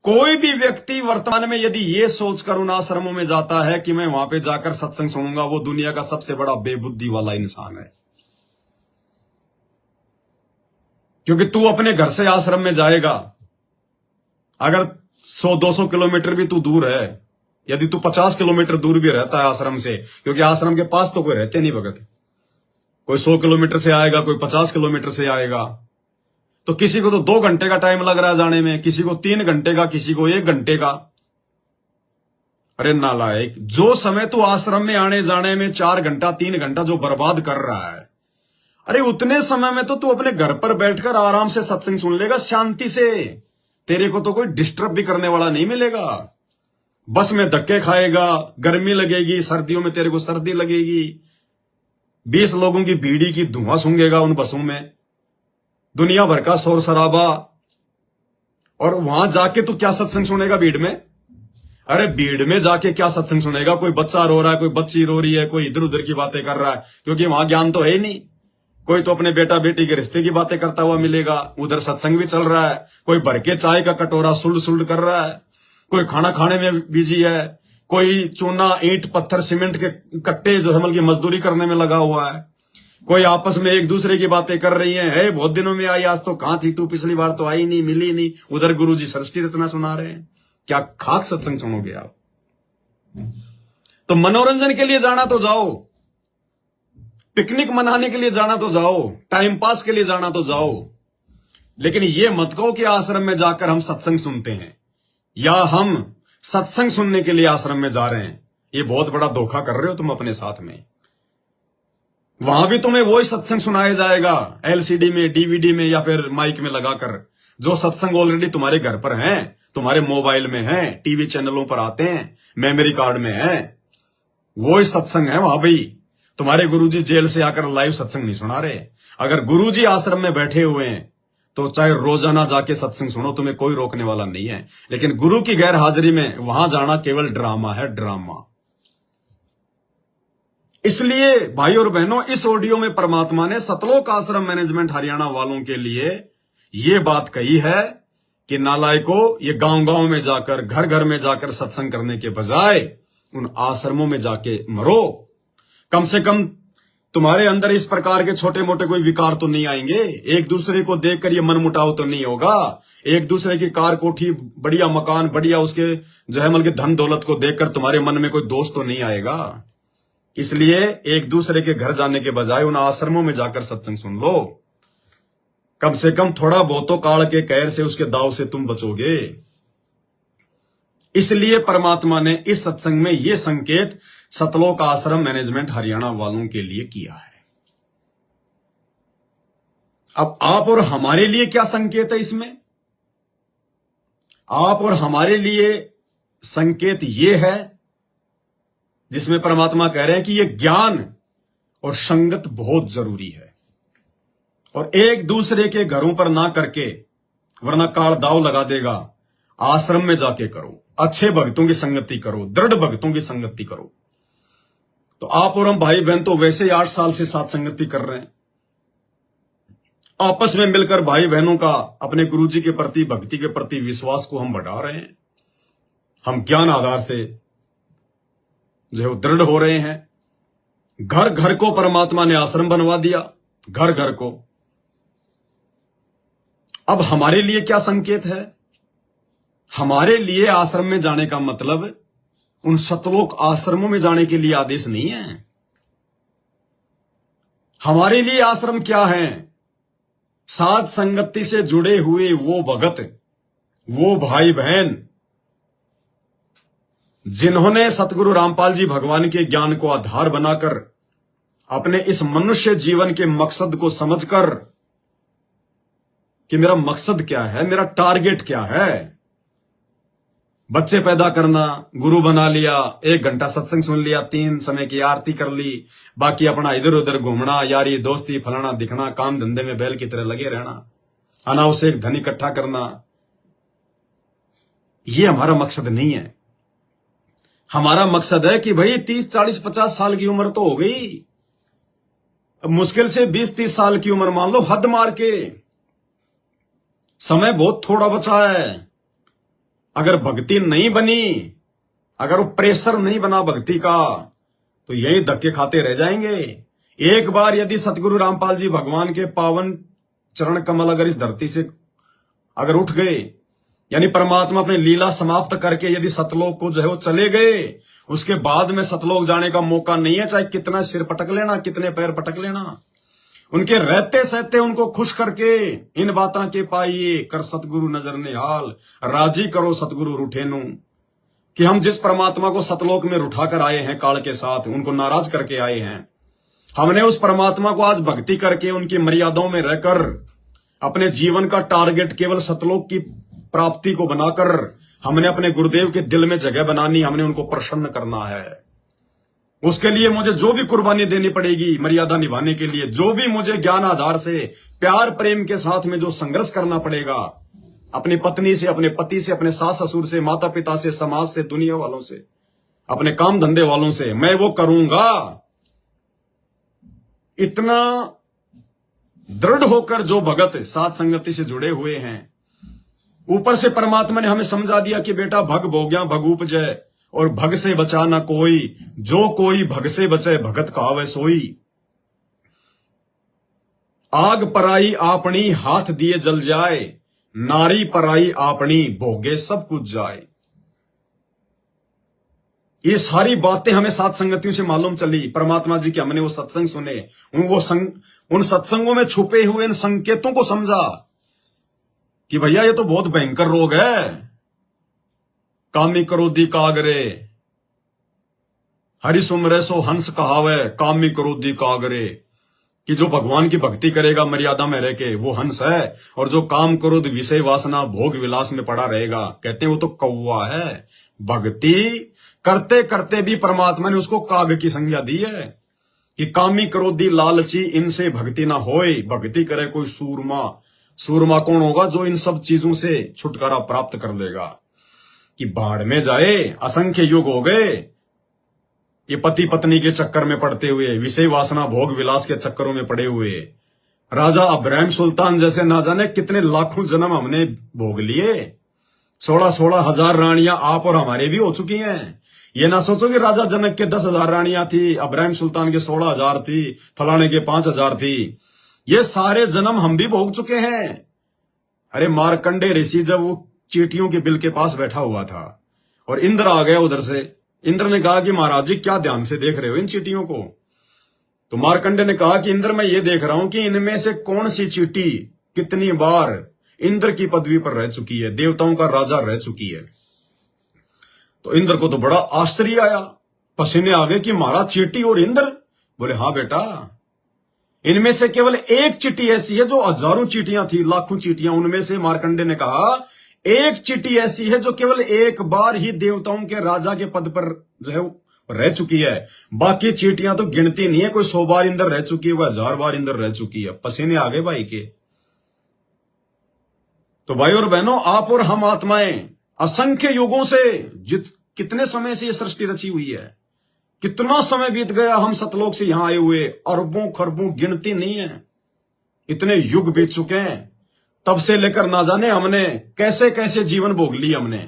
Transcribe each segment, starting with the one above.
कोई भी व्यक्ति वर्तमान में यदि ये सोचकर उन आश्रमों में जाता है कि मैं वहां पे जाकर सत्संग सुनूंगा, वो दुनिया का सबसे बड़ा बेबुद्धि वाला इंसान है। क्योंकि तू अपने घर से आश्रम में जाएगा, अगर 100-200 किलोमीटर भी तू दूर है, यदि तू 50 किलोमीटर दूर भी रहता है आश्रम से, क्योंकि आश्रम के पास तो कोई रहते नहीं भगत, कोई 100 किलोमीटर से आएगा, कोई 50 किलोमीटर से आएगा, तो किसी को तो 2 घंटे का टाइम लग रहा है जाने में, किसी को 3 घंटे का, किसी को 1 घंटे का। अरे नालायक, जो समय तू आश्रम में आने जाने में 4 घंटा 3 घंटा जो बर्बाद कर रहा है, अरे उतने समय में तो तू अपने घर पर बैठकर आराम से सत्संग सुन लेगा शांति से। तेरे को तो कोई डिस्टर्ब भी करने वाला नहीं मिलेगा। बस में धक्के खाएगा, गर्मी लगेगी, सर्दियों में तेरे को सर्दी लगेगी, 20 लोगों की बीड़ी की धुआं सूंघेगा उन बसों में, दुनिया भर का शोर शराबा। और वहां जाके तू क्या सत्संग सुनेगा भीड़ में? अरे भीड़ में जाके क्या सत्संग सुनेगा? कोई बच्चा रो रहा है, कोई बच्ची रो रही है, कोई इधर उधर की बातें कर रहा है, क्योंकि वहां ज्ञान तो है ही नहीं। कोई तो अपने बेटा बेटी के रिश्ते की बातें करता हुआ मिलेगा, उधर सत्संग भी चल रहा है। कोई भर के चाय का कटोरा सुल्ड सुल्ड कर रहा है, कोई खाना खाने में बिजी है, कोई चूना ईंट पत्थर सीमेंट के कट्टे जो है की मजदूरी करने में लगा हुआ है, कोई आपस में एक दूसरे की बातें कर रही है, बहुत दिनों में आई, आज तो कहां थी तू, पिछली बार तो आई नहीं, मिली नहीं। उधर गुरुजी सृष्टि रचना सुना रहे हैं। क्या खाक सत्संग सुनोगे आप? तो मनोरंजन के लिए जाना तो जाओ, पिकनिक मनाने के लिए जाना तो जाओ, टाइम पास के लिए जाना तो जाओ, लेकिन ये मत कहो कि आश्रम में जाकर हम सत्संग सुनते हैं या हम सत्संग सुनने के लिए आश्रम में जा रहे हैं। ये बहुत बड़ा धोखा कर रहे हो तुम अपने साथ में। वहां भी तुम्हें वही सत्संग सुनाया जाएगा, एलसीडी में, डीवीडी में या फिर माइक में लगाकर, जो सत्संग ऑलरेडी तुम्हारे घर पर हैं, तुम्हारे मोबाइल में हैं, टीवी चैनलों पर आते हैं, मेमोरी कार्ड में है, वही सत्संग है वहां भी। तुम्हारे गुरुजी जेल से आकर लाइव सत्संग नहीं सुना रहे। अगर गुरुजी आश्रम में बैठे हुए हैं तो चाहे रोजाना जाके सत्संग सुनो, तुम्हें कोई रोकने वाला नहीं है। लेकिन गुरु की गैर हाजिरी में वहां जाना केवल ड्रामा है, ड्रामा। इसलिए भाई और बहनों, इस ऑडियो में परमात्मा ने सतलोक आश्रम मैनेजमेंट हरियाणा वालों के लिए यह बात कही है कि नालायकों, ये गांव गांव में जाकर, घर घर में जाकर सत्संग करने के बजाय उन आश्रमों में जाके मरो। कम से कम तुम्हारे अंदर इस प्रकार के छोटे मोटे कोई विकार तो नहीं आएंगे। एक दूसरे को देखकर ये मनमुटाव तो नहीं होगा। एक दूसरे की कार कोठी, बढ़िया मकान, बढ़िया उसके जहमल के धन दौलत को देखकर तुम्हारे मन में कोई दोष तो नहीं आएगा। इसलिए एक दूसरे के घर जाने के बजाय उन आश्रमों में जाकर सत्संग सुन लो। कम से कम थोड़ा बहुत तो काल के कहर से, उसके दाव से तुम बचोगे। इसलिए परमात्मा ने इस सत्संग में यह संकेत सतलोक आश्रम मैनेजमेंट हरियाणा वालों के लिए किया है। अब आप और हमारे लिए क्या संकेत है इसमें? आप और हमारे लिए संकेत यह है जिसमें परमात्मा कह रहे हैं कि यह ज्ञान और संगत बहुत जरूरी है, और एक दूसरे के घरों पर ना करके, वरना काल दाव लगा देगा। आश्रम में जाके करो, अच्छे भक्तों की संगति करो, दृढ़ भक्तों की संगति करो। तो आप और हम भाई बहन तो वैसे ही 8 साल से साथ संगति कर रहे हैं। आपस में मिलकर भाई बहनों का अपने गुरुजी के प्रति, भक्ति के प्रति विश्वास को हम बढ़ा रहे हैं। हम ज्ञान आधार से जो दृढ़ हो रहे हैं। घर घर को परमात्मा ने आश्रम बनवा दिया, घर घर को। अब हमारे लिए क्या संकेत है? हमारे लिए आश्रम में जाने का मतलब उन सतलोक आश्रमों में जाने के लिए आदेश नहीं है। हमारे लिए आश्रम क्या है? साथ संगति से जुड़े हुए वो भगत, वो भाई बहन जिन्होंने सतगुरु रामपाल जी भगवान के ज्ञान को आधार बनाकर अपने इस मनुष्य जीवन के मकसद को समझकर कि मेरा मकसद क्या है, मेरा टारगेट क्या है, बच्चे पैदा करना, गुरु बना लिया, 1 घंटा सत्संग सुन लिया, 3 समय की आरती कर ली, बाकी अपना इधर उधर घूमना, यारी दोस्ती, फलाना दिखना, काम धंधे में बैल की तरह लगे रहना, अनावश्यक धन इकट्ठा करना, ये हमारा मकसद नहीं है। हमारा मकसद है कि भाई 30, 40, 50 साल की उम्र तो हो गई, अब मुश्किल से 20, 30 साल की उम्र मान लो, हद मार के। समय बहुत थोड़ा बचा है। अगर भक्ति नहीं बनी, अगर वो प्रेशर नहीं बना भक्ति का, तो यही धक्के खाते रह जाएंगे। एक बार यदि सतगुरु रामपाल जी भगवान के पावन चरण कमल अगर इस धरती से अगर उठ गए, यानी परमात्मा अपनी लीला समाप्त करके यदि सतलोक को जो है वो चले गए, उसके बाद में सतलोक जाने का मौका नहीं है, चाहे कितना सिर पटक लेना, कितने पैर पटक लेना। उनके रहते सहते उनको खुश करके इन बातां के पाइए कर सतगुरु नजर निहाल, राजी करो सतगुरु रूठेनु। कि हम जिस परमात्मा को सतलोक में उठाकर आए हैं काल के साथ, उनको नाराज करके आए हैं, हमने उस परमात्मा को आज भक्ति करके उनकी मर्यादाओं में रहकर अपने जीवन का टारगेट केवल सतलोक की प्राप्ति को बनाकर हमने अपने गुरुदेव के दिल में जगह बनानी, हमने उनको प्रसन्न करना है। उसके लिए मुझे जो भी कुर्बानी देनी पड़ेगी मर्यादा निभाने के लिए, जो भी मुझे ज्ञान आधार से प्यार प्रेम के साथ में जो संघर्ष करना पड़ेगा, अपनी पत्नी से, अपने पति से, अपने सास ससुर से, माता पिता से, समाज से, दुनिया वालों से, अपने काम धंधे वालों से, मैं वो करूंगा। इतना दृढ़ होकर जो भगत साथ संगति से जुड़े हुए हैं, ऊपर से परमात्मा ने हमें समझा दिया कि बेटा भग भोग्या भग उपजय, और भग से बचा ना कोई, जो कोई भग से बचे भगत कहावे सोई। आग पराई आपनी हाथ दिए जल जाए, नारी पराई आपनी भोगे सब कुछ जाए। ये सारी बातें हमें साथ संगतियों से मालूम चली परमात्मा जी के, हमने वो सत्संग सुने, उन सत्संगों में छुपे हुए इन संकेतों को समझा कि भैया ये तो बहुत भयंकर रोग है। कामी क्रोधी कागरे, हरि सुमरे सो हंस कहावे, कामी क्रोधी कागरे। कि जो भगवान की भक्ति करेगा मर्यादा में रह के, वो हंस है, और जो काम क्रोध विषय वासना भोग विलास में पड़ा रहेगा, कहते हैं वो तो कौवा है। भक्ति करते करते भी परमात्मा ने उसको काग की संज्ञा दी है कि कामी क्रोधी लालची इनसे भक्ति ना होए, भक्ति करे कोई सूरमा। सूरमा कौन होगा? जो इन सब चीजों से छुटकारा प्राप्त कर लेगा। कि बाढ़ में जाए, असंख्य युग हो गए ये पति पत्नी के चक्कर में पड़ते हुए, विषय वासना भोग विलास के चक्करों में पड़े हुए। राजा अब्राहिम सुल्तान जैसे ना जाने कितने लाखों जन्म हमने भोग लिए। 16-16 हजार रानियां आप और हमारे भी हो चुकी हैं। ये ना सोचो कि राजा जनक के 10,000 रानियां थी, अब्राहिम सुल्तान के 16,000 थी, फलाने के 5,000 थी। ये सारे जन्म हम भी भोग चुके हैं। अरे मार्कंडे ऋषि जब वो चींटियों के बिल के पास बैठा हुआ था और इंद्र आ गया उधर से, इंद्र ने कहा कि महाराज जी क्या ध्यान से देख रहे हो इन चींटियों को? तो मार्कंडे ने कहा कि इंद्र मैं ये देख रहा हूं कि इनमें से कौन सी चींटी कितनी बार इंद्र की पदवी पर रह चुकी है, देवताओं का राजा रह चुकी है। तो इंद्र को तो बड़ा आश्चर्य आया, पसीने आ गए कि महाराज चींटी और इंद्र? बोले हाँ बेटा, इनमें से केवल एक चींटी ऐसी है जो हजारों चींटियां थी, लाखों चींटियां, उनमें से मार्कंडे ने कहा एक चींटी ऐसी है जो केवल एक बार ही देवताओं के राजा के पद पर जो है रह चुकी है। बाकी चींटियां तो गिनती नहीं है, कोई 100 बार इंद्र रह चुकी है, कोई 1000 बार इंद्र रह चुकी है। पसीने आ गए भाई के। तो भाई और बहनों, आप और हम आत्माएं असंख्य युगों से कितने समय से ये सृष्टि रची हुई है, कितना समय बीत गया हम सतलोक से यहां आए हुए, अरबों खरबों गिनती नहीं है, इतने युग बीत चुके हैं। तब से लेकर ना जाने हमने कैसे कैसे जीवन भोग ली हमने।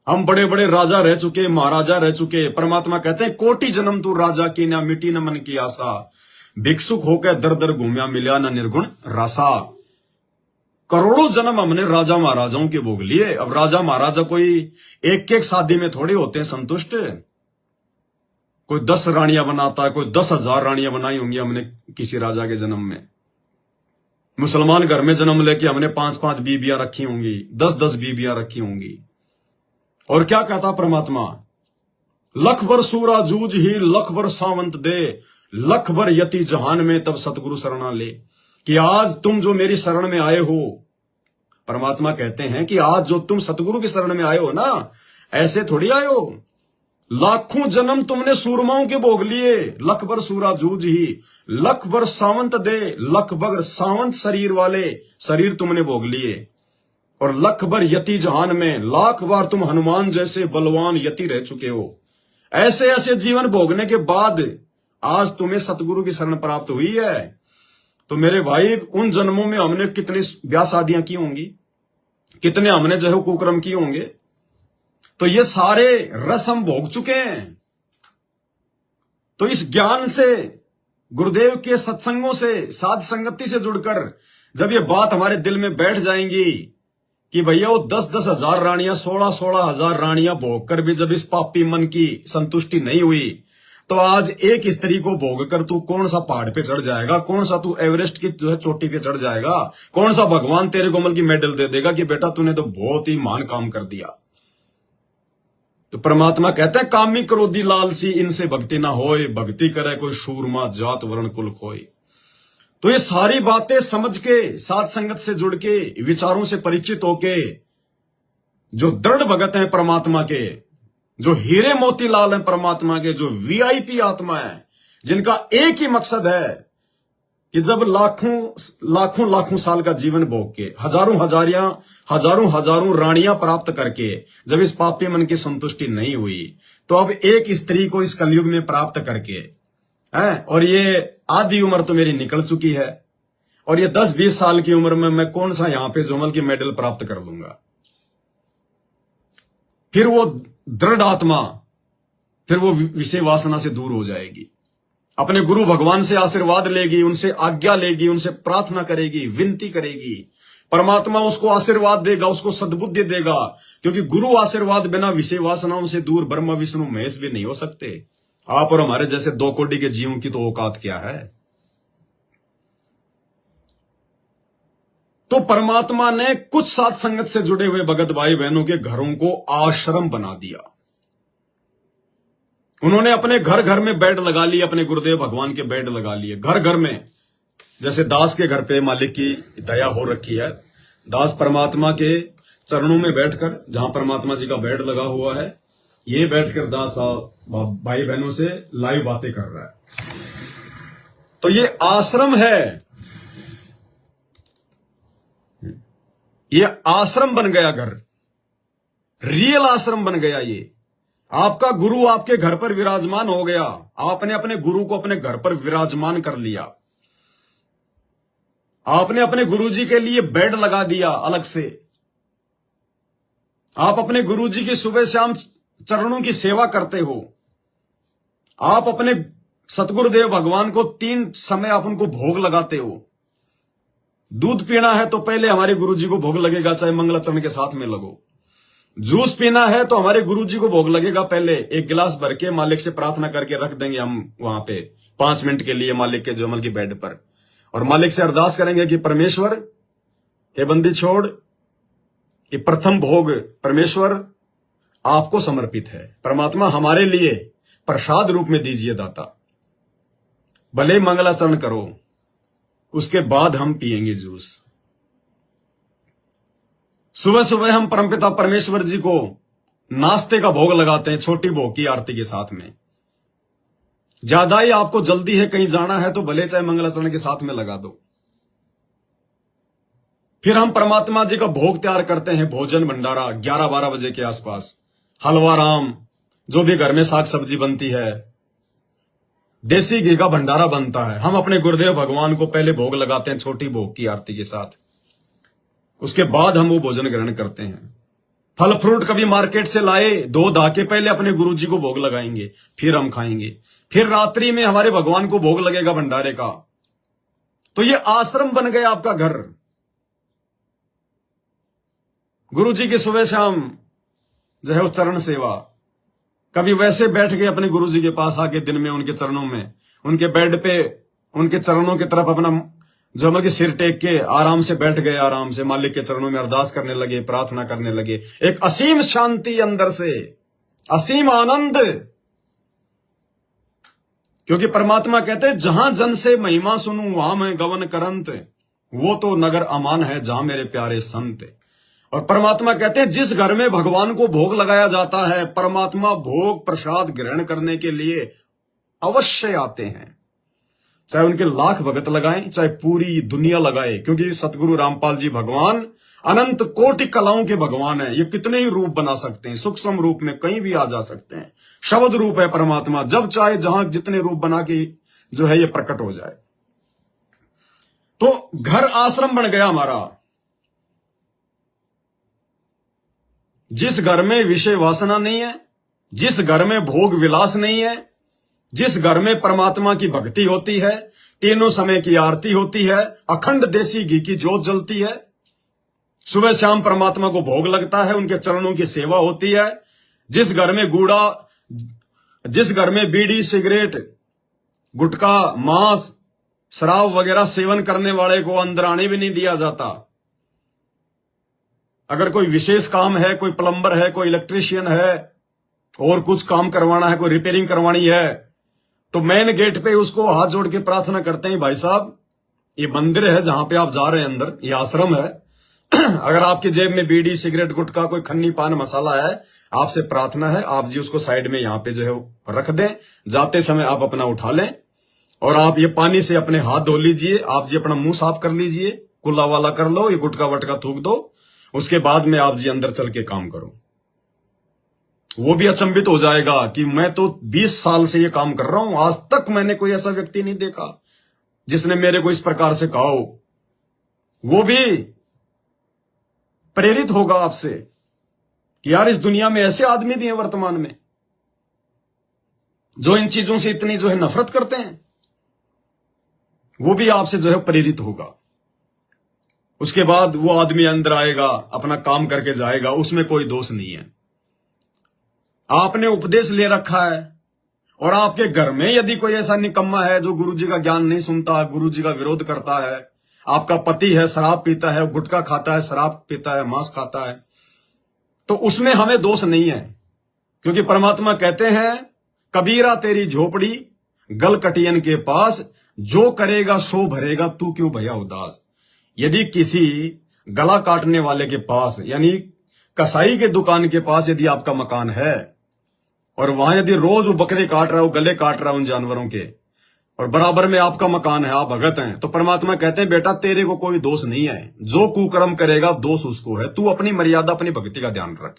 हम बड़े बड़े राजा रह चुके, महाराजा रह चुके। परमात्मा कहते हैं कोटि जन्म तू राजा की, ना मिटी न मन की आशा, भिक्षुक होकर दर दर घूमिया मिला न निर्गुण रासा। करोड़ों जन्म हमने राजा महाराजाओं के भोग लिए। अब राजा महाराजा कोई एक एक शादी में थोड़े होते हैं संतुष्ट। कोई 10 रानियां बनाता है, कोई 10,000 रानियां बनाई होंगी हमने किसी राजा के जन्म में। मुसलमान घर में जन्म लेके हमने 5-5 बीबियां रखी होंगी, 10-10 बीबियां रखी होंगी। और क्या कहता परमात्मा? लख भर सूरा जूझ ही लख भर सावंत दे, लख भर यति जहान में तब सतगुरु शरणा ले। कि आज तुम जो मेरी शरण में आए हो, परमात्मा कहते हैं कि आज जो तुम सतगुरु की शरण में आए हो ना, ऐसे थोड़ी आए हो। लाखों जन्म तुमने सूरमाओं के भोग लिए, लख भर सूरा जूझ ही लख भर सावंत दे, लख भर सावंत शरीर वाले शरीर तुमने भोग लिए। और लख भर यति जहान में, लाख बार तुम हनुमान जैसे बलवान यति रह चुके हो। ऐसे ऐसे जीवन भोगने के बाद आज तुम्हें सतगुरु की शरण प्राप्त हुई है। तो मेरे भाई, उन जन्मों में हमने कितनी ब्याह शादियां की होंगी, कितने हमने जो है कुकर्म किए होंगे। तो ये सारे रस हम भोग चुके हैं। तो इस ज्ञान से, गुरुदेव के सत्संगों से, साध संगति से जुड़कर जब ये बात हमारे दिल में बैठ जाएंगी कि भैया वो 10-10 हजार रानियां, 16-16 हजार रानियां भोग कर भी जब इस पापी मन की संतुष्टि नहीं हुई, तो आज एक स्त्री को भोग कर तू कौन सा पहाड़ पे चढ़ जाएगा, कौन सा तू एवरेस्ट की जो है चोटी पे चढ़ जाएगा, कौन सा भगवान तेरे को की मेडल दे देगा कि बेटा तूने तो बहुत ही महान काम कर दिया। तो परमात्मा कहते हैं कामी क्रोधी लालसी इनसे भक्ति ना होए, भक्ति करे कोई शूरमा जात वर्ण कुल खोए। तो ये सारी बातें समझ के, साथ संगत से जुड़ के, विचारों से परिचित होके, जो दृढ़ भगत हैं परमात्मा के, जो हीरे मोतीलाल हैं परमात्मा के, जो वीआईपी आत्मा है, जिनका एक ही मकसद है कि जब लाखों साल का जीवन भोग के, हजारों रानियां प्राप्त करके जब इस पापी मन की संतुष्टि नहीं हुई, तो अब एक स्त्री को इस कलयुग में प्राप्त करके है, और ये आधी उम्र तो मेरी निकल चुकी है, और ये 10-20 साल की उम्र में मैं कौन सा यहां पे जोमल की मेडल प्राप्त कर लूंगा। फिर वो दृढ़ आत्मा, फिर वो विषय वासना से दूर हो जाएगी, अपने गुरु भगवान से आशीर्वाद लेगी, उनसे आज्ञा लेगी, उनसे प्रार्थना करेगी, विनती करेगी। परमात्मा उसको आशीर्वाद देगा, उसको सद्बुद्धि देगा, क्योंकि गुरु आशीर्वाद बिना विषय वासनाओं से दूर ब्रह्मा विष्णु महेश भी नहीं हो सकते। आप और हमारे जैसे 2 कोटि के जीवों की तो औकात क्या है। तो परमात्मा ने कुछ साथ संगत से जुड़े हुए भगत भाई बहनों के घरों को आश्रम बना दिया। उन्होंने अपने घर घर में बेड लगा लिए, अपने गुरुदेव भगवान के बेड लगा लिए घर घर में। जैसे दास के घर पे मालिक की दया हो रखी है, दास परमात्मा के चरणों में बैठकर, जहां परमात्मा जी का बेड लगा हुआ है, ये बैठकर दास भाई बहनों से लाइव बातें कर रहा है। तो ये आश्रम है, ये आश्रम बन गया घर, रियल आश्रम बन गया। ये आपका गुरु आपके घर पर विराजमान हो गया, आपने अपने गुरु को अपने घर पर विराजमान कर लिया, आपने अपने गुरुजी के लिए बेड लगा दिया अलग से, आप अपने गुरुजी की सुबह शाम चरणों की सेवा करते हो, आप अपने सतगुरुदेव भगवान को 3 समय आप उनको भोग लगाते हो। दूध पीना है तो पहले हमारे गुरुजी को भोग लगेगा, चाहे मंगलाचरण के साथ में लगो। जूस पीना है तो हमारे गुरुजी को भोग लगेगा, पहले 1 गिलास भर के मालिक से प्रार्थना करके रख देंगे हम वहां पे 5 मिनट के लिए मालिक के जोमल की बेड पर, और मालिक से अरदास करेंगे कि परमेश्वर ये बंदी छोड़, ये प्रथम भोग परमेश्वर आपको समर्पित है, परमात्मा हमारे लिए प्रसाद रूप में दीजिए दाता, भले मंगलाचरण करो, उसके बाद हम पिएंगे जूस। सुबह सुबह हम परमपिता परमेश्वर जी को नाश्ते का भोग लगाते हैं, छोटी भोग की आरती के साथ में। ज्यादा ही आपको जल्दी है, कहीं जाना है, तो भले चाहे मंगलाचरण के साथ में लगा दो। फिर हम परमात्मा जी का भोग तैयार करते हैं, भोजन भंडारा 11-12 बजे के आसपास, हलवा राम, जो भी घर में साग सब्जी बनती है, देसी घी का भंडारा बनता है, हम अपने गुरुदेव भगवान को पहले भोग लगाते हैं छोटी भोग की आरती के साथ, उसके बाद हम वो भोजन ग्रहण करते हैं। फल फ्रूट कभी मार्केट से लाए, 2 धाके पहले अपने गुरुजी को भोग लगाएंगे, फिर हम खाएंगे, फिर रात्रि में हमारे भगवान को भोग लगेगा भंडारे का। तो ये आश्रम बन गया आपका घर। गुरुजी की सुबह शाम जो है चरण सेवा, कभी वैसे बैठ गए अपने गुरुजी के पास आके दिन में, उनके चरणों में, उनके बेड पे, उनके चरणों की तरफ अपना जो हम सिर टेक के आराम से बैठ गए, आराम से मालिक के चरणों में अरदास करने लगे, प्रार्थना करने लगे। एक असीम शांति अंदर से, असीम आनंद, क्योंकि परमात्मा कहते हैं जहां जन से महिमा सुनूं वहां मैं गवन करंत, वो तो नगर अमान है जहां मेरे प्यारे संत। और परमात्मा कहते हैं जिस घर में भगवान को भोग लगाया जाता है, परमात्मा भोग प्रसाद ग्रहण करने के लिए अवश्य आते हैं, चाहे उनके लाख भगत लगाएं, चाहे पूरी दुनिया लगाए, क्योंकि सतगुरु रामपाल जी भगवान अनंत कोटि कलाओं के भगवान है। ये कितने ही रूप बना सकते हैं, सूक्ष्म रूप में कहीं भी आ जा सकते हैं, शब्द रूप है परमात्मा, जब चाहे जहां जितने रूप बना के जो है ये प्रकट हो जाए। तो घर आश्रम बन गया हमारा। जिस घर में विषय वासना नहीं है, जिस घर में भोग विलास नहीं है, जिस घर में परमात्मा की भक्ति होती है, तीनों समय की आरती होती है, अखंड देसी घी की जोत जलती है, सुबह शाम परमात्मा को भोग लगता है, उनके चरणों की सेवा होती है, जिस घर में बीड़ी सिगरेट गुटखा मांस शराब वगैरह सेवन करने वाले को अंदर आने भी नहीं दिया जाता। अगर कोई विशेष काम है, कोई प्लम्बर है, कोई इलेक्ट्रीशियन है और कुछ काम करवाना है, कोई रिपेयरिंग करवानी है, तो मेन गेट पे उसको हाथ जोड़ के प्रार्थना करते हैं, भाई साहब ये मंदिर है जहां पे आप जा रहे हैं, अंदर ये आश्रम है, अगर आपकी जेब में बीड़ी सिगरेट गुटखा कोई खन्नी पान मसाला है, आपसे प्रार्थना है आप जी उसको साइड में यहां पे जो है रख दें, जाते समय आप अपना उठा लें और आप ये पानी से अपने हाथ धो लीजिए, आप जी अपना मुंह साफ कर लीजिए, कुल्ला वाला कर लो, ये गुटखा वटका थूक दो, उसके बाद में आप जी अंदर चल के काम करो। वो भी अचंभित हो जाएगा कि मैं तो 20 साल से ये काम कर रहा हूं, आज तक मैंने कोई ऐसा व्यक्ति नहीं देखा जिसने मेरे को इस प्रकार से कहा हो। वो भी प्रेरित होगा आपसे कि यार इस दुनिया में ऐसे आदमी भी हैं वर्तमान में जो इन चीजों से इतनी जो है नफरत करते हैं। वो भी आपसे जो है प्रेरित होगा। उसके बाद वो आदमी अंदर आएगा, अपना काम करके जाएगा, उसमें कोई दोष नहीं है। आपने उपदेश ले रखा है और आपके घर में यदि कोई ऐसा निकम्मा है जो गुरु जी का ज्ञान नहीं सुनता, गुरु जी का विरोध करता है, आपका पति है शराब पीता है, गुटखा खाता है, शराब पीता है, मांस खाता है, तो उसमें हमें दोष नहीं है, क्योंकि परमात्मा कहते हैं कबीरा तेरी झोपड़ी गल कटियन के पास, जो करेगा सो भरेगा, तू क्यों भैया उदास। यदि किसी गला काटने वाले के पास यानी कसाई के दुकान के पास यदि आपका मकान है और वहां यदि रोज वो बकरे काट रहा है, वो गले काट रहा है उन जानवरों के, और बराबर में आपका मकान है, आप भगत हैं, तो परमात्मा कहते हैं बेटा तेरे को कोई दोष नहीं है, जो कुकर्म करेगा दोष उसको है, तू अपनी मर्यादा अपनी भक्ति का ध्यान रख।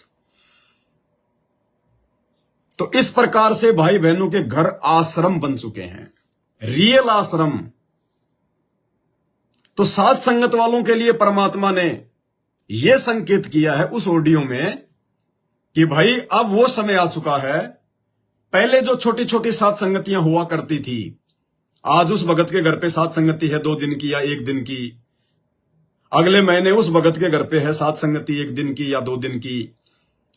तो इस प्रकार से भाई बहनों के घर आश्रम बन चुके हैं, रियल आश्रम। तो साथ संगत वालों के लिए परमात्मा ने यह संकेत किया है उस ऑडियो में कि भाई अब वो समय आ चुका है। पहले जो छोटी छोटी साथ संगतियां हुआ करती थी, आज उस भगत के घर पे साथ संगति है 2 दिन की या 1 दिन की, अगले महीने उस भगत के घर पे है साथ संगति 1 दिन की या 2 दिन की।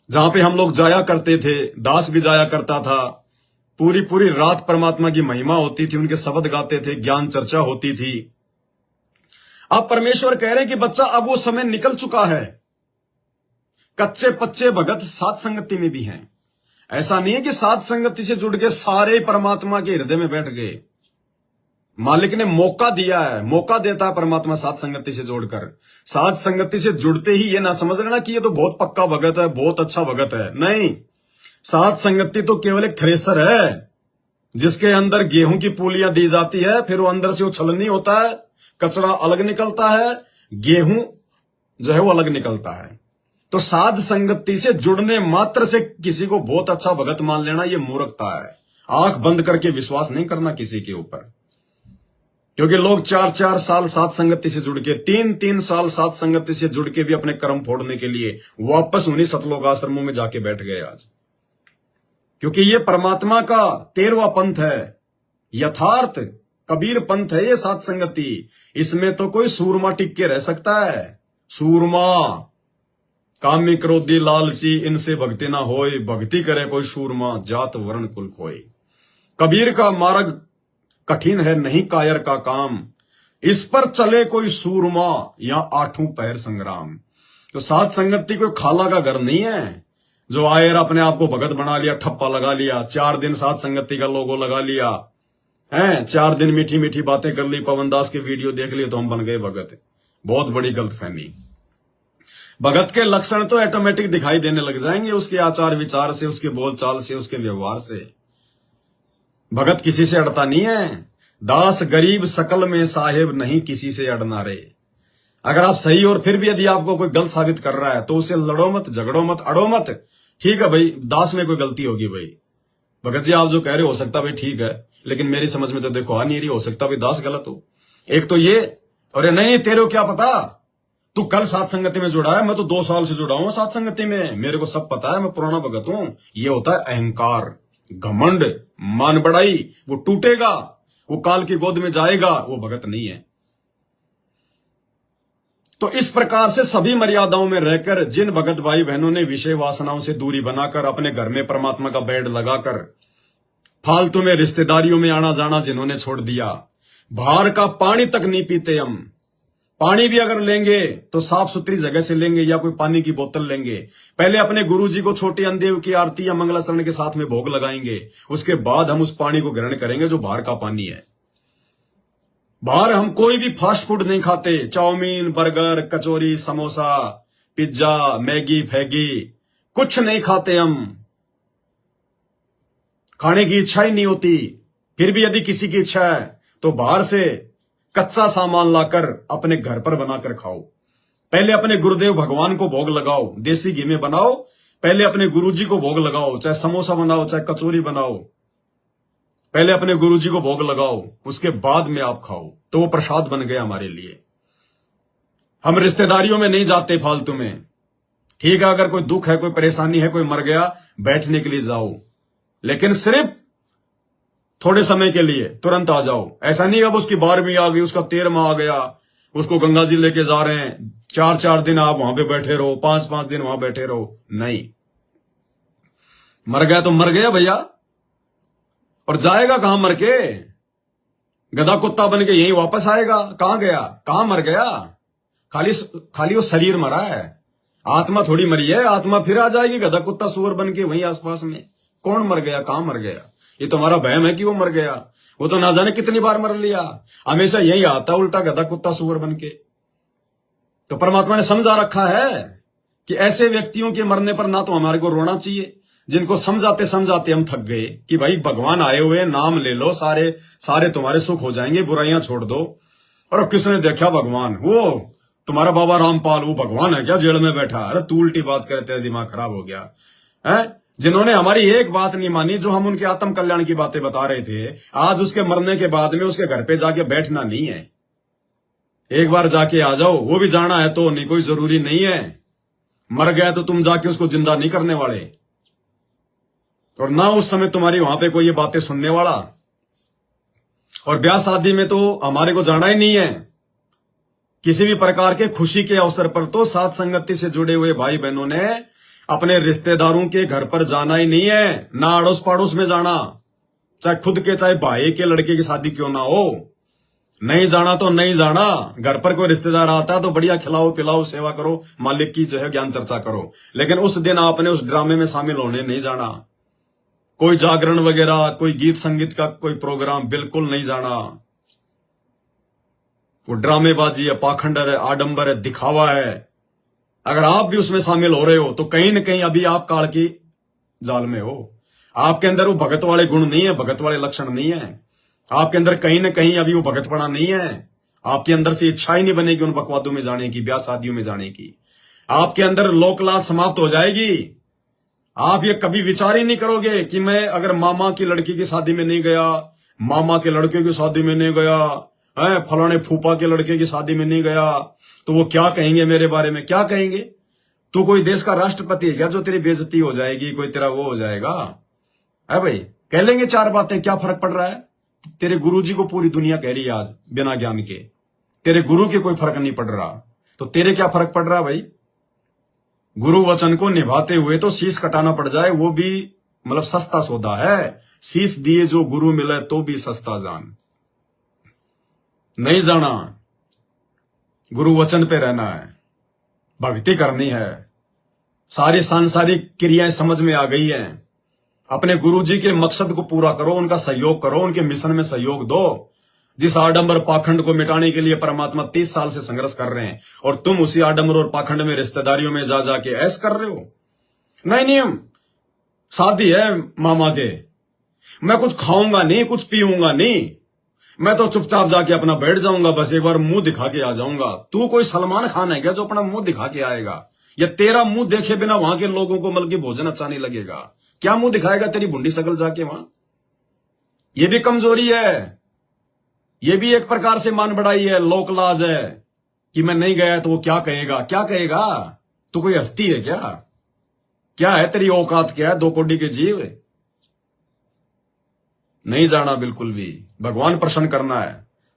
जहां पे हम लोग जाया करते थे, दास भी जाया करता था, पूरी पूरी रात परमात्मा की महिमा होती थी, उनके शब्द गाते थे, ज्ञान चर्चा होती थी। अब परमेश्वर कह रहे हैं कि बच्चा अब वो समय निकल चुका है। कच्चे पच्चे भगत साथ संगति में भी हैं। ऐसा नहीं है कि साथ संगति से जुड़ के सारे परमात्मा के हृदय में बैठ गए। मालिक ने मौका दिया है, मौका देता है परमात्मा साथ संगति से जोड़कर। साथ संगति से जुड़ते ही ये ना समझ लेना कि ये तो बहुत पक्का भगत है, बहुत अच्छा भगत है। नहीं, साथ संगति तो केवल एक थ्रेसर है जिसके अंदर गेहूं की पूलियां दी जाती है, फिर वो अंदर से वो छलनी होता है, कचरा अलग निकलता है, गेहूं जो है वो अलग निकलता है। तो साध संगति से जुड़ने मात्र से किसी को बहुत अच्छा भगत मान लेना ये मूर्खता है। आंख बंद करके विश्वास नहीं करना किसी के ऊपर, क्योंकि लोग 4-4 साल साथ संगति से जुड़ के, 3-3 साल साथ संगति से जुड़ के भी अपने कर्म फोड़ने के लिए वापस उन्हीं सतलोक आश्रमों में जाके बैठ गए आज। क्योंकि ये परमात्मा का 13वां पंथ है, यथार्थ कबीर पंथ है ये साथ संगति। इसमें तो कोई सूरमा टिक के रह सकता है। सूरमा कामी क्रोधी लालची इनसे भक्ति ना होए, भक्ति करे कोई सूरमा जात वर्ण कुल खोए। कबीर का मार्ग कठिन है नहीं कायर का काम, इस पर चले कोई सूरमा या 8 पहर संग्राम। तो साथ संगति कोई खाला का घर नहीं है जो आए अपने आप को भगत बना लिया, ठप्पा लगा लिया, 4 दिन साथ संगति का लोगो लगा लिया है, 4 दिन मीठी मीठी बातें कर ली, पवन दास के वीडियो देख लिए तो हम बन गए भगत। बहुत बड़ी गलतफहमी। भगत के लक्षण तो ऑटोमेटिक दिखाई देने लग जाएंगे उसके आचार विचार से, उसके बोलचाल से, उसके व्यवहार से। भगत किसी से अड़ता नहीं है। दास गरीब सकल में साहेब नहीं किसी से अड़ना रे। अगर आप सही और फिर भी यदि आपको कोई गलत साबित कर रहा है तो उसे लड़ो मत, झगड़ो मत, अड़ो मत। ठीक है भाई, दास में कोई गलती होगी भाई, भगत जी आप जो कह रहे हो सकता भाई ठीक है, लेकिन मेरी समझ में तो देखो आ नहीं रही, हो सकता भाई दास गलत हो। एक तो ये, और नहीं तेरे को क्या पता, तू कल सात संगति में जुड़ा है, मैं तो 2 साल से जुड़ा हूं सात संगति में, मेरे को सब पता है, मैं पुराना भगत हूं। ये होता है अहंकार, घमंड, मान बढ़ाई। वो टूटेगा, वो काल की गोद में जाएगा, वो भगत नहीं है। तो इस प्रकार से सभी मर्यादाओं में रहकर जिन भगत भाई बहनों ने विषय वासनाओं से दूरी बनाकर अपने घर में परमात्मा का बेड लगाकर फालतू में रिश्तेदारियों में आना जाना जिन्होंने छोड़ दिया, बाहर का पानी तक नहीं पीते हम। पानी भी अगर लेंगे तो साफ सुथरी जगह से लेंगे या कोई पानी की बोतल लेंगे। पहले अपने गुरुजी को छोटे अंदेव की आरती या मंगलाचरण के साथ में भोग लगाएंगे, उसके बाद हम उस पानी को ग्रहण करेंगे जो बाहर का पानी है। बाहर हम कोई भी फास्ट फूड नहीं खाते, चाउमीन, बर्गर, कचौरी, समोसा, पिज्जा, मैगी, फैगी, कुछ नहीं खाते हम। खाने की इच्छा ही नहीं होती। फिर भी यदि किसी की इच्छा है तो बाहर से कच्चा सामान लाकर अपने घर पर बनाकर खाओ। पहले अपने गुरुदेव भगवान को भोग लगाओ, देसी घी में बनाओ। पहले अपने गुरुजी को भोग लगाओ, चाहे समोसा बनाओ, चाहे कचौरी बनाओ। पहले अपने गुरुजी को भोग लगाओ, उसके बाद में आप खाओ, तो वो प्रसाद बन गया हमारे लिए। हम रिश्तेदारियों में नहीं जाते फालतू में। ठीक है, अगर कोई दुख है, कोई परेशानी है, कोई मर गया, बैठने के लिए जाओ, लेकिन सिर्फ थोड़े समय के लिए, तुरंत आ जाओ। ऐसा नहीं अब उसकी 12वीं आ गई, उसका 13वां आ गया, उसको गंगा जी लेके जा रहे हैं, 4-4 दिन आप वहां पे बैठे रहो, 5-5 दिन वहां बैठे रहो। नहीं, मर गया तो मर गया भैया, और जाएगा कहां मर के? गधा कुत्ता बन के यहीं वापस आएगा। कहां गया, कहां मर गया? खाली वो शरीर मरा है, आत्मा थोड़ी मरी है। आत्मा फिर आ जाएगी गधा कुत्ता सूअर बन के वहीं आसपास में। कौन मर गया, कहां मर गया? ये तो हमारा वहम है कि वो मर गया। वो तो ना जाने कितनी बार मर लिया, हमेशा यही आता उल्टा गधा कुत्ता सूअर बन के। तो परमात्मा ने समझा रखा है कि ऐसे व्यक्तियों के मरने पर ना तो हमारे को रोना चाहिए, जिनको समझाते समझाते हम थक गए कि भाई भगवान आए हुए, नाम ले लो, सारे तुम्हारे सुख हो जाएंगे, बुराइयां छोड़ दो। और किसने देखा भगवान? वो तुम्हारा बाबा रामपाल, वो भगवान है क्या जेल में बैठा? अरे तू उल्टी बात करे, तेरा दिमाग खराब हो गया है। जिन्होंने हमारी एक बात नहीं मानी, जो हम उनके आत्म कल्याण की बातें बता रहे थे, आज उसके मरने के बाद में उसके घर पे जाके बैठना नहीं है। एक बार जाके आ जाओ, वो भी जाना है तो, नहीं कोई जरूरी नहीं है। मर गया तो तुम जाके उसको जिंदा नहीं करने वाले, और ना उस समय तुम्हारी वहां पे कोई ये बातें सुनने वाला। और ब्याह शादी में तो हमारे को जाना ही नहीं है। किसी भी प्रकार के खुशी के अवसर पर तो साथ संगति से जुड़े हुए भाई बहनों ने अपने रिश्तेदारों के घर पर जाना ही नहीं है, ना अड़ोस पड़ोस में जाना, चाहे खुद के चाहे भाई के लड़के की शादी क्यों ना हो। नहीं जाना तो नहीं जाना। घर पर कोई रिश्तेदार आता है तो बढ़िया खिलाओ पिलाओ, सेवा करो, मालिक की जो है ज्ञान चर्चा करो, लेकिन उस दिन आपने उस ड्रामे में शामिल होने नहीं जाना। कोई जागरण वगैरह, कोई गीत संगीत का कोई प्रोग्राम बिल्कुल नहीं जाना। वो ड्रामेबाजी है, पाखंड है, आडंबर है, दिखावा है। अगर आप भी उसमें शामिल हो रहे हो तो कहीं न कहीं अभी आप काल की जाल में हो। आपके अंदर वो भगत वाले गुण नहीं है, भगत वाले लक्षण नहीं है। आपके अंदर कहीं न कहीं अभी वो भगतपना नहीं है। आपके अंदर से इच्छा ही नहीं बनेगी उन बकवादों में जाने की, ब्याह शादियों में जाने की। आपके अंदर लोकलाज समाप्त हो जाएगी। आप ये कभी विचार ही नहीं करोगे कि मैं अगर मामा की लड़की की शादी में नहीं गया, मामा के लड़के की शादी में नहीं गया, फलाने फूफा के लड़के की शादी में नहीं गया, तो वो क्या कहेंगे मेरे बारे में? क्या कहेंगे? तू कोई देश का राष्ट्रपति है क्या जो तेरी बेइज्जती हो जाएगी, कोई तेरा वो हो जाएगा? है भाई, कह लेंगे 4 बातें, क्या फर्क पड़ रहा है? तेरे गुरुजी को पूरी दुनिया कह रही है आज बिना ज्ञान के। तेरे गुरु के कोई फर्क नहीं पड़ रहा, तो तेरे क्या फर्क पड़ रहा भाई? गुरु वचन को निभाते हुए तो शीश कटाना पड़ जाए, वो भी मतलब सस्ता सौदा है। शीश दिए जो गुरु मिले तो भी सस्ता जान। नहीं जाना, गुरु वचन पे रहना है, भक्ति करनी है। सारी सांसारिक क्रियाएं समझ में आ गई हैं। अपने गुरुजी के मकसद को पूरा करो, उनका सहयोग करो, उनके मिशन में सहयोग दो। जिस आडंबर पाखंड को मिटाने के लिए परमात्मा 30 साल से संघर्ष कर रहे हैं, और तुम उसी आडंबर और पाखंड में रिश्तेदारियों में जा जाके ऐस कर रहे हो। नहीं, हम शादी है मामा के, मैं कुछ खाऊंगा नहीं, कुछ पीऊंगा नहीं, मैं तो चुपचाप जाके अपना बैठ जाऊंगा, बस एक बार मुंह दिखा के आ जाऊंगा। तू कोई सलमान खान है क्या जो अपना मुंह दिखा के आएगा? या तेरा मुंह देखे बिना वहां के लोगों को मतलब कि भोजन अच्छा नहीं लगेगा? क्या मुंह दिखाएगा तेरी भुंडी सकल जाके वहां? ये भी कमजोरी है, ये भी एक प्रकार से मान बढ़ाई है, लोकलाज है। कि मैं नहीं गया तो वो क्या कहेगा, क्या कहेगा? तू कोई हस्ती है क्या? क्या है तेरी औकात, क्या है? 2 कौड़ी के जीव। नहीं जाना बिल्कुल भी, भगवान प्रसन्न करना है।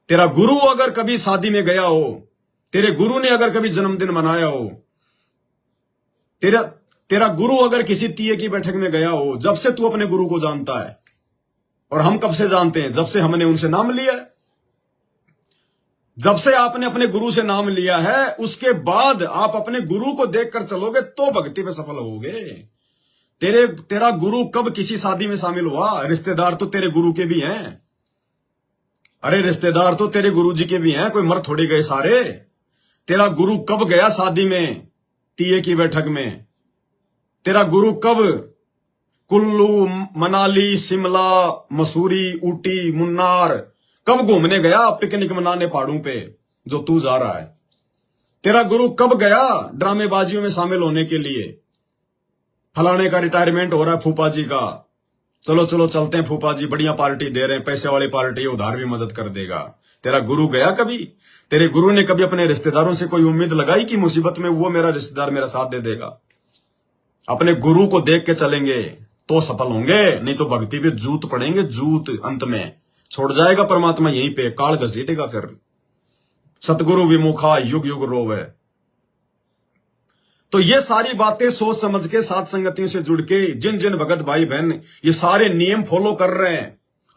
तेरा गुरु अगर कभी शादी में गया हो, तेरे गुरु ने अगर कभी जन्मदिन मनाया हो, तेरा गुरु अगर किसी तीये की बैठक में गया हो, जब से तू अपने गुरु को जानता है, और हम कब से जानते हैं? जब से हमने उनसे नाम लिया है। जब से आपने अपने गुरु से नाम लिया है, उसके बाद आप अपने गुरु को देखकर चलोगे तो भक्ति में सफल होगे। तेरा गुरु कब किसी शादी में शामिल हुआ? रिश्तेदार तो तेरे गुरु के भी हैं। अरे रिश्तेदार तो तेरे गुरु जी के भी हैं, कोई मर थोड़ी गए सारे। तेरा गुरु कब गया शादी में, तीये की बैठक में? तेरा गुरु कब कुल्लू, मनाली, शिमला, मसूरी, ऊटी, मुन्नार कब घूमने गया, पिकनिक मनाने पहाड़ों पे, जो तू जा रहा है? तेरा गुरु कब गया ड्रामेबाजियों में शामिल होने के लिए? फलाने का रिटायरमेंट हो रहा है फूफा जी का, चलो चलो चलते हैं, फूफा जी बढ़िया पार्टी दे रहे हैं, पैसे वाली पार्टी, उधार भी मदद कर देगा। तेरा गुरु गया कभी? तेरे गुरु ने कभी अपने रिश्तेदारों से कोई उम्मीद लगाई कि मुसीबत में वो मेरा रिश्तेदार मेरा साथ दे देगा? अपने गुरु को देख के चलेंगे तो सफल होंगे, नहीं तो भक्ति पे जूत पड़ेंगे, जूत अंत में छोड़ जाएगा परमात्मा यहीं पे, काल घसीटेगा फिर। सतगुरु विमुखा युग युग रोवे। तो ये सारी बातें सोच समझ के साथ संगतियों से जुड़ के जिन जिन भगत भाई बहन ये सारे नियम फॉलो कर रहे हैं,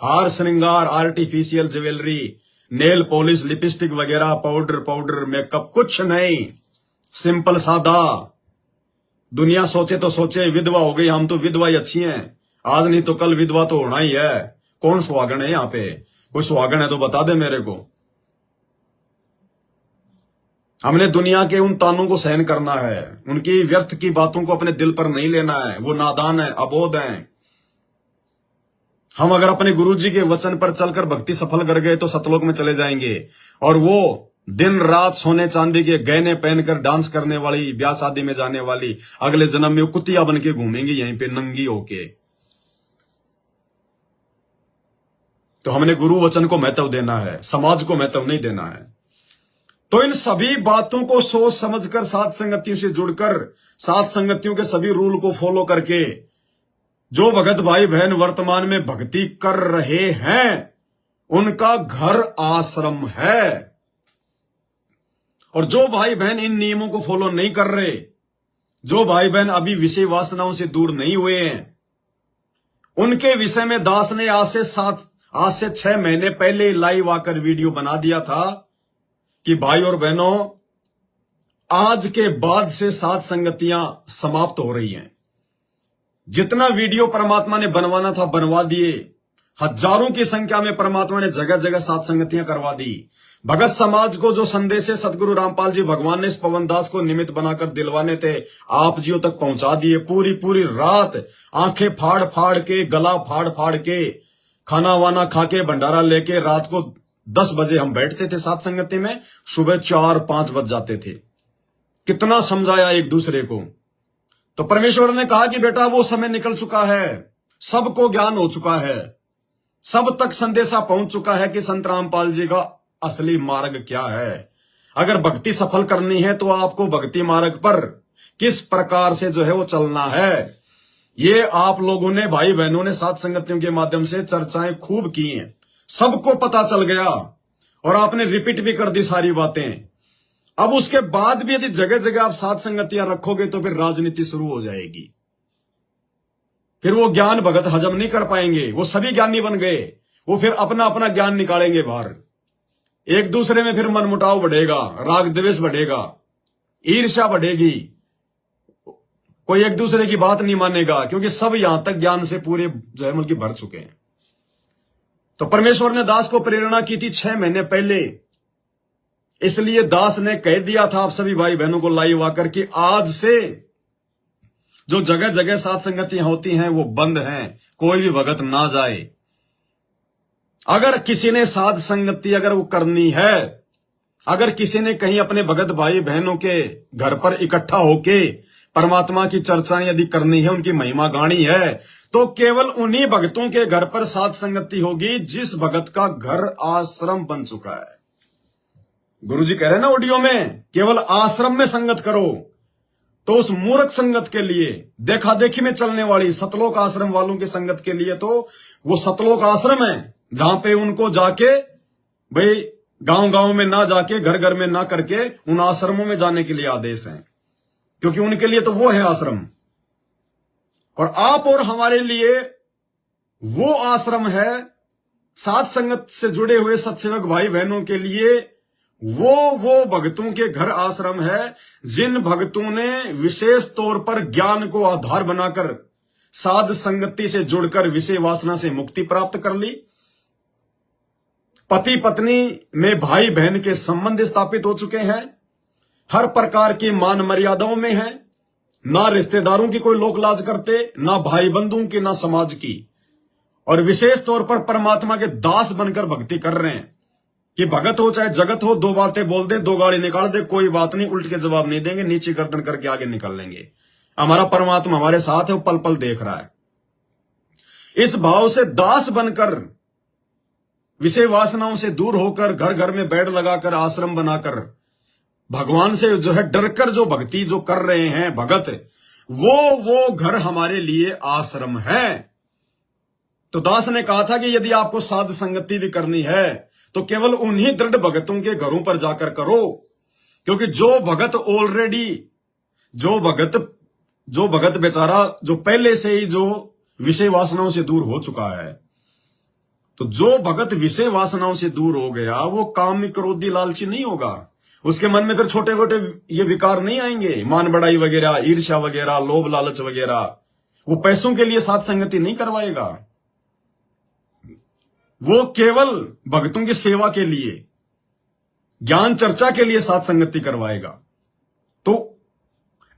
हार श्रृंगार, artificial jewellery, nail polish, lipstick वगैरह, पाउडर मेकअप, कुछ नहीं, सिंपल सादा। दुनिया सोचे तो सोचे विधवा हो गई, हम तो विधवा ही अच्छी हैं, आज नहीं तो कल विधवा तो होना ही है। कौन सुहागन है यहाँ पे? कोई सुहागन है तो बता दे मेरे को। हमने दुनिया के उन तानों को सहन करना है, उनकी व्यर्थ की बातों को अपने दिल पर नहीं लेना है, वो नादान है, अबोध हैं। हम अगर अपने गुरुजी के वचन पर चलकर भक्ति सफल कर गए तो सतलोक में चले जाएंगे, और वो दिन रात सोने चांदी के गहने पहनकर डांस करने वाली, ब्याह शादी में जाने वाली, अगले जन्म में वो कुतिया बन के घूमेंगी यहीं पे नंगी होके। तो हमने गुरु वचन को महत्व देना है, समाज को महत्व नहीं देना है। तो इन सभी बातों को सोच समझकर साथ संगतियों से जुड़कर, साथ संगतियों के सभी रूल को फॉलो करके जो भगत भाई बहन वर्तमान में भक्ति कर रहे हैं, उनका घर आश्रम है। और जो भाई बहन इन नियमों को फॉलो नहीं कर रहे, जो भाई बहन अभी विषय वासनाओं से दूर नहीं हुए हैं, उनके विषय में दास ने आज से 6 महीने पहले लाइव आकर वीडियो बना दिया था कि भाई और बहनों, आज के बाद से साथ संगतियां समाप्त हो रही हैं। जितना वीडियो परमात्मा ने बनवाना था बनवा दिए, हजारों की संख्या में परमात्मा ने जगह जगह साथ संगतियां करवा दी। भगत समाज को जो संदेश है सदगुरु रामपाल जी भगवान ने इस पवन दास को निमित्त बनाकर दिलवाने थे, आप जियों तक पहुंचा दिए। पूरी पूरी रात आंखें फाड़ फाड़ के, गला फाड़ फाड़ के, खाना वाना खा के, भंडारा लेके रात को 10 बजे हम बैठते थे साथ संगति में, सुबह 4-5 बज जाते थे। कितना समझाया एक दूसरे को। तो परमेश्वर ने कहा कि बेटा वो समय निकल चुका है, सबको ज्ञान हो चुका है, सब तक संदेशा पहुंच चुका है कि संत रामपाल जी का असली मार्ग क्या है। अगर भक्ति सफल करनी है तो आपको भक्ति मार्ग पर किस प्रकार से जो है वो चलना है, ये आप लोगों ने, भाई बहनों ने साथ संगतियों के माध्यम से चर्चाएं खूब की हैं, सबको पता चल गया और आपने रिपीट भी कर दी सारी बातें। अब उसके बाद भी यदि जगह जगह आप साथ संगतियां रखोगे तो फिर राजनीति शुरू हो जाएगी। फिर वो ज्ञान भगत हजम नहीं कर पाएंगे, वो सभी ज्ञानी बन गए, वो फिर अपना अपना ज्ञान निकालेंगे बाहर। एक दूसरे में फिर मनमुटाव बढ़ेगा, राग द्वेष बढ़ेगा, ईर्ष्या बढ़ेगी, कोई एक दूसरे की बात नहीं मानेगा, क्योंकि सब यहां तक ज्ञान से पूरे जो है बल्कि भर चुके हैं। तो परमेश्वर ने दास को प्रेरणा की थी 6 महीने पहले, इसलिए दास ने कह दिया था आप सभी भाई बहनों को लाइव आकर कि आज से जो जगह जगह साथ संगतियां होती हैं वो बंद हैं, कोई भी भगत ना जाए। अगर किसी ने साध संगति अगर वो करनी है, अगर किसी ने कहीं अपने भगत भाई बहनों के घर पर इकट्ठा होके परमात्मा की चर्चाएं यदि करनी है, उनकी महिमा गानी है, तो केवल उन्हीं भक्तों के घर पर साध संगति होगी जिस भगत का घर आश्रम बन चुका है। गुरुजी कह रहे हैं ना ऑडियो में, केवल आश्रम में संगत करो। तो उस मूर्ख संगत के लिए, देखा देखी में चलने वाली सतलोक आश्रम वालों की संगत के लिए तो वो सतलोक आश्रम है, जहां पे उनको जाके भाई गांव गांव में ना जाके, घर घर में ना करके उन आश्रमों में जाने के लिए आदेश है, क्योंकि उनके लिए तो वो है आश्रम। और आप और हमारे लिए वो आश्रम है, साथ संगत से जुड़े हुए सत्सेवक भाई बहनों के लिए वो भक्तों के घर आश्रम है, जिन भक्तों ने विशेष तौर पर ज्ञान को आधार बनाकर साध संगति से जुड़कर विषय वासना से मुक्ति प्राप्त कर ली। पति पत्नी में भाई बहन के संबंध स्थापित हो चुके हैं, हर प्रकार की मान मर्यादाओं में है, ना रिश्तेदारों की कोई लोक लाज करते, ना भाई बंधुओं की, ना समाज की, और विशेष तौर पर परमात्मा के दास बनकर भक्ति कर रहे हैं कि भगत हो चाहे जगत हो, दो बातें बोल दे, दो गाली निकाल दे, कोई बात नहीं, उल्ट के जवाब नहीं देंगे, नीचे गर्दन करके आगे निकल लेंगे। हमारा परमात्मा हमारे साथ है, वो पल पल देख रहा है। इस भाव से दास बनकर, विषय वासनाओं से दूर होकर, घर घर में बेड लगाकर, आश्रम बनाकर, भगवान से जो है डरकर जो भक्ति जो कर रहे हैं भगत, वो घर हमारे लिए आश्रम है। तो दास ने कहा था कि यदि आपको साध संगति भी करनी है तो केवल उन्हीं दृढ़ भगतों के घरों पर जाकर करो, क्योंकि जो भगत ऑलरेडी, जो भगत बेचारा जो पहले से ही जो विषय वासनाओं से दूर हो चुका है, तो जो भगत विषय वासनाओं से दूर हो गया वो कामी क्रोधी लालची नहीं होगा। उसके मन में फिर छोटे छोटे ये विकार नहीं आएंगे, मान बढ़ाई वगैरह, ईर्ष्या वगैरह, लोभ लालच वगैरह। वो पैसों के लिए साथ संगति नहीं करवाएगा, वो केवल भक्तों की सेवा के लिए, ज्ञान चर्चा के लिए साथ संगति करवाएगा। तो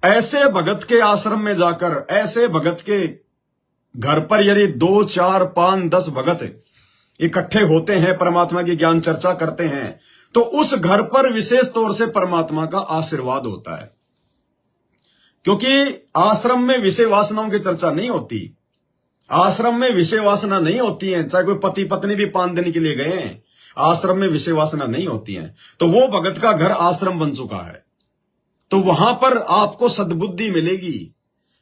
ऐसे भगत के आश्रम में जाकर, ऐसे भगत के घर पर यदि 2, 4, 5, 10 भगत इकट्ठे होते हैं, परमात्मा की ज्ञान चर्चा करते हैं, तो उस घर पर विशेष तौर से परमात्मा का आशीर्वाद होता है। क्योंकि आश्रम में विषय वासनाओं की चर्चा नहीं होती, आश्रम में विषय वासना नहीं होती है। चाहे कोई पति पत्नी भी 5 दिन के लिए गए हैं, आश्रम में विषय वासना नहीं होती है। तो वो भगत का घर आश्रम बन चुका है, तो वहां पर आपको सद्बुद्धि मिलेगी,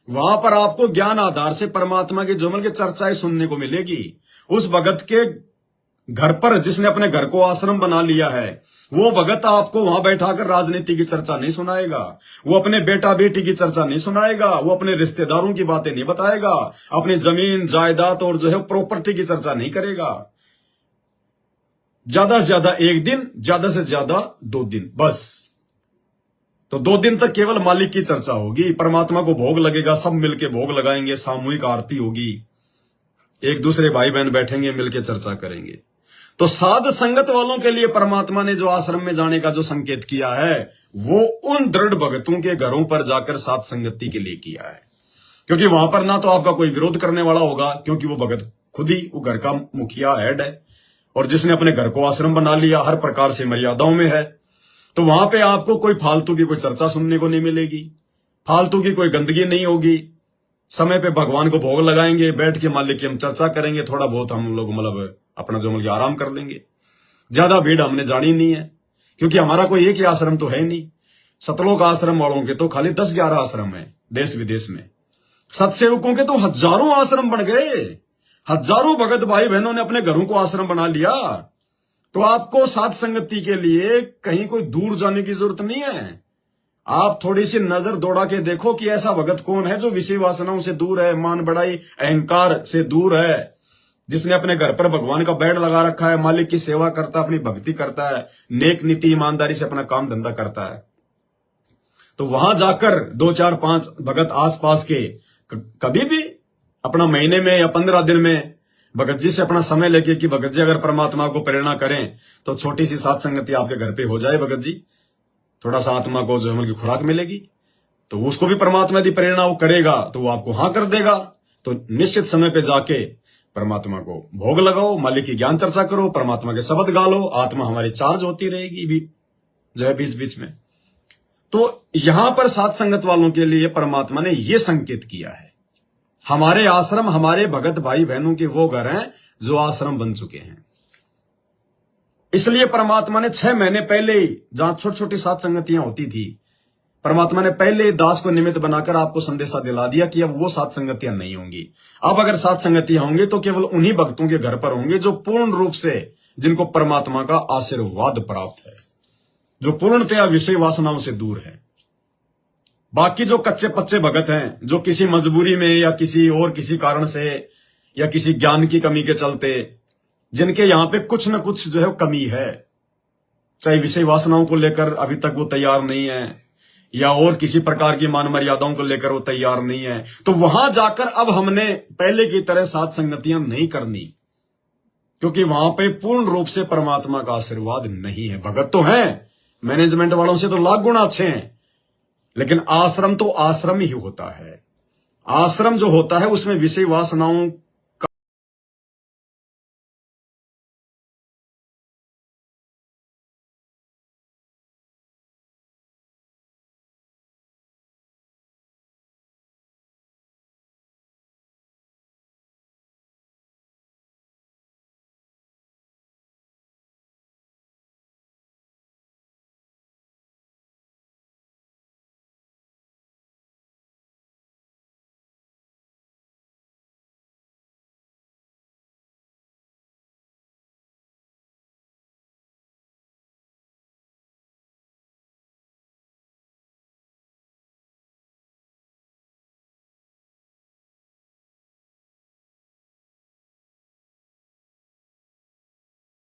वहां पर आपको ज्ञान आधार से परमात्मा के जुमल की चर्चाएं सुनने को मिलेगी। उस भगत के घर पर, जिसने अपने घर को आश्रम बना लिया है, वो भगत आपको वहां बैठाकर राजनीति की चर्चा नहीं सुनाएगा, वो अपने बेटा बेटी की चर्चा नहीं सुनाएगा, वो अपने रिश्तेदारों की बातें नहीं बताएगा, अपनी जमीन जायदाद और जो है प्रॉपर्टी की चर्चा नहीं करेगा। ज्यादा से ज्यादा 1 दिन, ज्यादा से ज्यादा 2 दिन, बस। तो 2 दिन तक केवल मालिक की चर्चा होगी, परमात्मा को भोग लगेगा, सब मिलके भोग लगाएंगे, सामूहिक आरती होगी, एक दूसरे भाई बहन बैठेंगे, मिलके चर्चा करेंगे। तो साध संगत वालों के लिए परमात्मा ने जो आश्रम में जाने का जो संकेत किया है, वो उन दृढ़ भगतों के घरों पर जाकर साध संगति के लिए किया है। क्योंकि वहां पर ना तो आपका कोई विरोध करने वाला होगा, क्योंकि वो भगत खुद ही वो घर का मुखिया हेड है, और जिसने अपने घर को आश्रम बना लिया, हर प्रकार से मर्यादाओं में है। तो वहां पे आपको कोई फालतू की कोई चर्चा सुनने को नहीं मिलेगी, फालतू की कोई गंदगी नहीं होगी। समय पे भगवान को भोग लगाएंगे, बैठ के मालिक की हम चर्चा करेंगे, थोड़ा बहुत हम लोग मतलब अपना जो मतलब आराम कर लेंगे। ज्यादा भीड़ हमने जानी नहीं है, क्योंकि हमारा कोई एक ही आश्रम तो है नहीं। सतलोक आश्रम वालों के तो खाली 10-11 आश्रम है देश विदेश में, सत्सेवकों के तो हजारों आश्रम बन गए, हजारों भगत भाई बहनों ने अपने घरों को आश्रम बना लिया। तो आपको साध संगति के लिए कहीं कोई दूर जाने की जरूरत नहीं है। आप थोड़ी सी नजर दौड़ा के देखो कि ऐसा भगत कौन है जो विषय वासनाओं से दूर है, मान बढ़ाई अहंकार से दूर है, जिसने अपने घर पर भगवान का बेड लगा रखा है, मालिक की सेवा करता है, अपनी भक्ति करता है, नेक नीति ईमानदारी से अपना काम धंधा करता है। तो वहां जाकर 2, 4, 5 भगत आसपास के कभी भी अपना महीने में या 15 दिन में भगत जी से अपना समय लेके कि भगत जी अगर परमात्मा को प्रेरणा करें तो छोटी सी साध संगति आपके घर पे हो जाए भगत जी, थोड़ा सा आत्मा को जो है खुराक मिलेगी। तो उसको भी परमात्मा यदि प्रेरणा वो करेगा तो वो आपको हाँ कर देगा। तो निश्चित समय पे जाके परमात्मा को भोग लगाओ, मालिक की ज्ञान चर्चा करो, परमात्मा के शब्द गा लो, आत्मा हमारी चार्ज होती रहेगी भी जो है बीच बीच में। तो यहां पर साध संगत वालों के लिए परमात्मा ने यह संकेत किया है। हमारे आश्रम, हमारे भगत भाई बहनों के वो घर हैं जो आश्रम बन चुके हैं। इसलिए परमात्मा ने 6 महीने पहले ही, जहां छोटी छोटी सात संगतियां होती थी, परमात्मा ने पहले दास को निमित्त बनाकर आपको संदेशा दिला दिया कि अब वो सात संगतियां नहीं होंगी। अब अगर सात संगतियां होंगी तो केवल उन्हीं भक्तों के घर पर होंगे जो पूर्ण रूप से, जिनको परमात्मा का आशीर्वाद प्राप्त है, जो पूर्णतया विषय वासनाओं से दूर है। बाकी जो कच्चे पच्चे भगत हैं, जो किसी मजबूरी में या किसी और किसी कारण से या किसी ज्ञान की कमी के चलते, जिनके यहां पे कुछ ना कुछ जो है कमी है, चाहे विषय वासनाओं को लेकर अभी तक वो तैयार नहीं है, या और किसी प्रकार की मान मर्यादाओं को लेकर वो तैयार नहीं है, तो वहां जाकर अब हमने पहले की तरह सात संगतियां नहीं करनी, क्योंकि वहां पे पूर्ण रूप से परमात्मा का आशीर्वाद नहीं है। भगत तो हैं, मैनेजमेंट वालों से तो लाख गुना अच्छे हैं, लेकिन आश्रम तो आश्रम ही होता है। आश्रम जो होता है उसमें विषय वासनाओं